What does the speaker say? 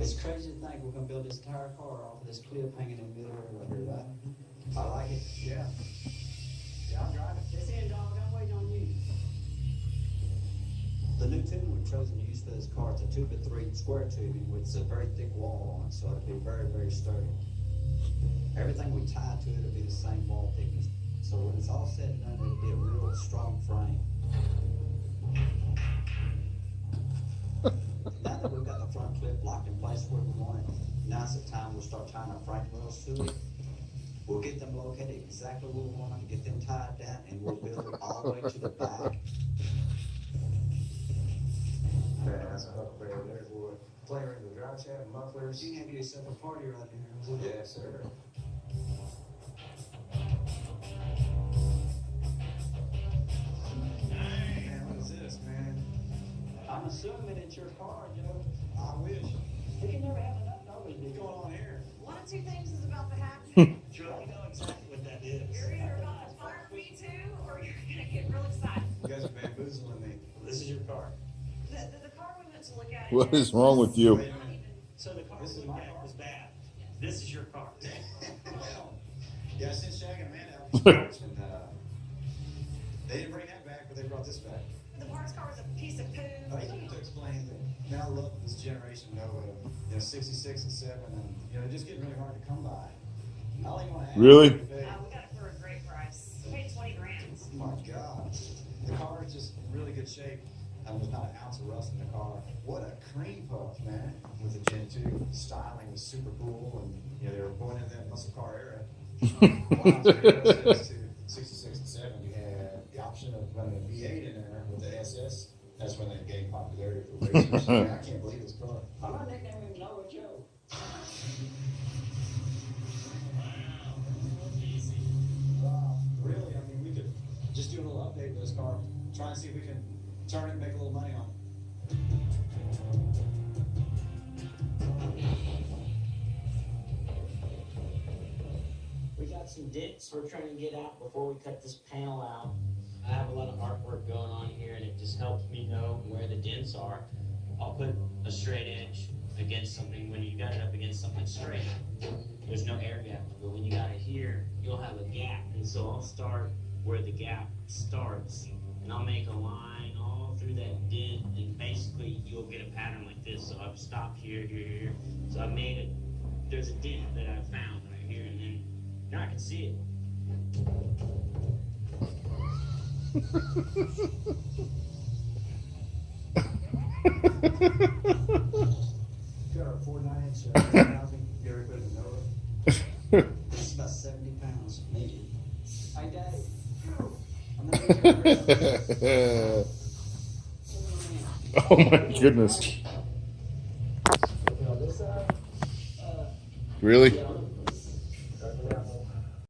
It's crazy to think we're gonna build this entire car off of this clip hanging in the middle of the road, right? I like it. Yeah. Yeah, I'm driving. This end dog, I'm waiting on you. The new tubing we've chosen to use for this car is a 2x3 square tubing with a very thick wall on it, so it'll be very, very sturdy. Everything we tie to it will be the same wall thickness. So when it's all said and done, it'll be a real strong frame. Now that we've got the front clip locked in place where we want it, now's the time we'll start tying our frame wheels to it. We'll get them located exactly where we want them, get them tied down, and we'll build it all the way to the back. That's a hook right there, boy. Player in the drive shaft, mufflers. You can have yourself a party right here. Yes, sir. Man, what is this, man? I'm assuming it's your car, Joe. I wish. We can never have enough knowledge. What's going on here? One of two things is about to happen. Joe, you know exactly what that is. You're either about to fire me too, or you're gonna get real excited. You guys are bamboozling me. This is your car. The car we went to look at. What is wrong with you? Wait a minute. So the car This is we my looked at car? was bad. This is your car. Well, yeah, I sent Shaq and Amanda out to parts, and they didn't bring that back, but they brought this back. The parts car was a piece of poo. I have to explain that now look, this generation Nova, 66 and 7, and they're just getting really hard to come by. I only want to ask Really? you today, We got it for a great price. We paid 20 grand. oh my God, the car is just in really good shape. There's not an ounce of rust in the car. What a cream puff, man, with the Gen 2. Styling was super cool, and they were born in that muscle car era. When I was comparing those to 66 and 7, you had the option of running a V8 in there with the SS. That's when they gained popularity for racers. Man, I can't believe this car. I'm gonna nickname him Noah Joe. Really, I mean, we could just do a little update to this car, try and see if we can turn it and make a little money on it. We got some dents we're trying to get out before we cut this panel out. I have a lot of artwork going on here, and it just helps me know where the dents are. I'll put a straight edge against something. When you got it up against something straight, there's no air gap. But when you got it here, you'll have a gap. And so I'll start where the gap starts, and I'll make a line all through that dent, and basically you'll get a pattern like this. So I've stopped here, here, here. So I made it. There's a dent that I found right here, and then now I can see it. Got our 4.9-inch housing. You ever put it in Nova? This is about 70 pounds, maybe. Hey, Daddy. Oh my goodness. Really?